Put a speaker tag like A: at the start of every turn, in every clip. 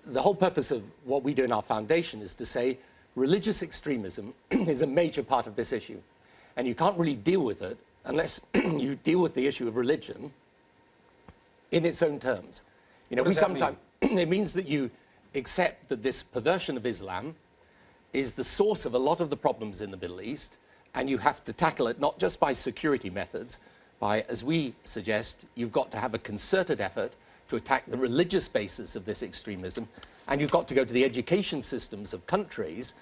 A: the whole purpose of what we do in our foundation is to say religious extremism is a major part of this issue. And you can't really deal with it unless you deal with the issue of religion in its own terms. You know,
B: What does that mean?
A: it means that you accept that this perversion of Islam is the source of a lot of the problems in the Middle East, and you have to tackle it not just by security methods, by, as we suggest, you've got to have a concerted effort to attack the religious basis of this extremism, and you've got to go to the education systems of countries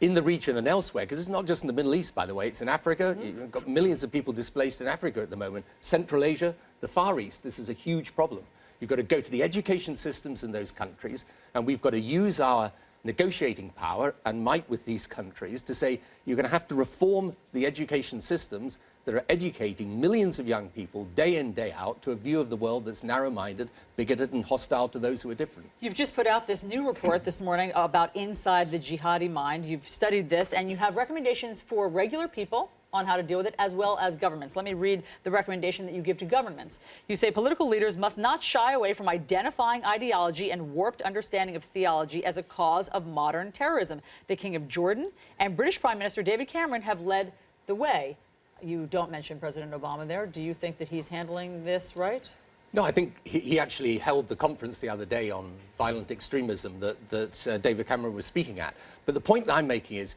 A: in the region and elsewhere, because it's not just in the Middle East, by the way, it's in Africa. You've got millions of people displaced in Africa at the moment, Central Asia, the Far East. This is a huge problem. You've got to go to the education systems in those countries, and we've got to use our negotiating power and might with these countries to say you're going to have to reform the education systems that are educating millions of young people day in, day out to a view of the world that's narrow-minded, bigoted, and hostile to those who are different.
C: You've just put out this new report this morning about Inside the Jihadi Mind. You've studied this, and you have recommendations for regular people on how to deal with it, as well as governments. Let me read the recommendation that you give to governments. You say political leaders must not shy away from identifying ideology and warped understanding of theology as a cause of modern terrorism. The King of Jordan and British Prime Minister David Cameron have led the way. You don't mention President Obama there. Do you think that he's handling this right?
A: No, I think he actually held the conference the other day on violent extremism that David Cameron was speaking at. But the point that I'm making is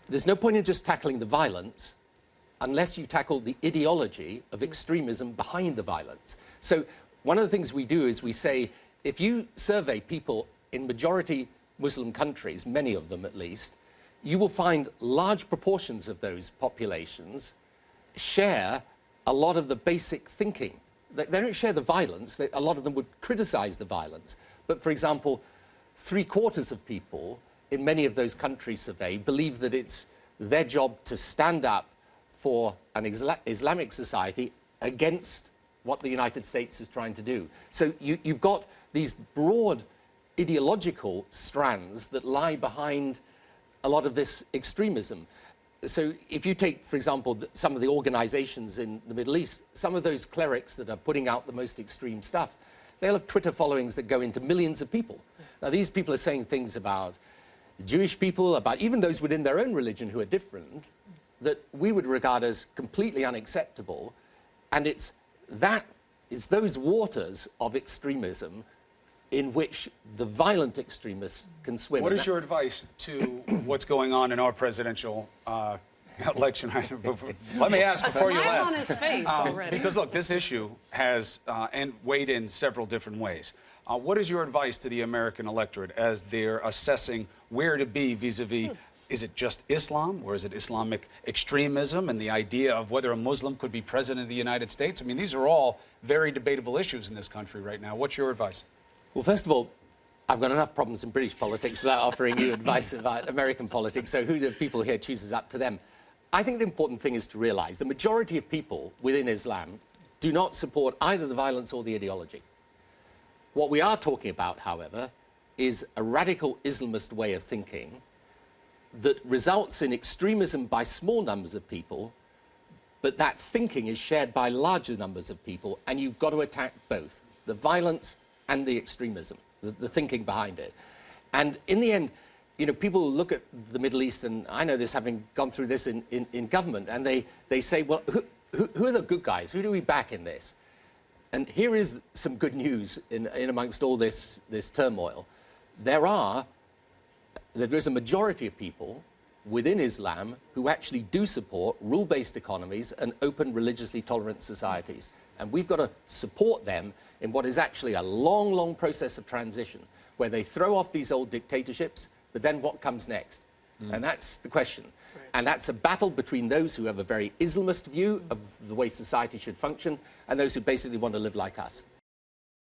A: there's no point in just tackling the violence unless you tackle the ideology of extremism behind the violence. So one of the things we do is we say, if you survey people in majority Muslim countries, many of them at least, you will find large proportions of those populations share a lot of the basic thinking. They don't share the violence. A lot of them would criticize the violence. But for example, 3/4 of people in many of those countries surveyed believe that it's their job to stand up for an Islamic society against what the United States is trying to do. So you've got these broad ideological strands that lie behind a lot of this extremism. So if you take, for example, some of the organizations in the Middle East, some of those clerics that are putting out the most extreme stuff, they'll have Twitter followings that go into millions of people. Now, these people are saying things about Jewish people, about even those within their own religion who are different, that we would regard as completely unacceptable. And it's those waters of extremism in which the violent extremists can swim.
B: What is your advice to what's going on in our presidential election? Let me ask before you laugh.
D: On his face already.
B: Because look, this issue has weighed in several different ways. What is your advice to the American electorate as they're assessing where to be vis-a-vis, is it just Islam or is it Islamic extremism and the idea of whether a Muslim could be president of the United States? I mean, these are all very debatable issues in this country right now. What's your advice?
A: Well, first of all, I've got enough problems in British politics without offering you advice about American politics, so who the people here choose is up to them. I think the important thing is to realize the majority of people within Islam do not support either the violence or the ideology. What we are talking about, however, is a radical Islamist way of thinking that results in extremism by small numbers of people, but that thinking is shared by larger numbers of people, and you've got to attack both, the violence and the extremism, the thinking behind it. And in the end, you know, people look at the Middle East, and I know this having gone through this in government, and they say, well, who are the good guys? Who do we back in this? And here is some good news in amongst all this turmoil. There is a majority of people within Islam who actually do support rule-based economies and open, religiously tolerant societies. And we've got to support them in what is actually a long, long process of transition, where they throw off these old dictatorships, but then what comes next? And that's the question. Right. And that's a battle between those who have a very Islamist view of the way society should function and those who basically want to live like us.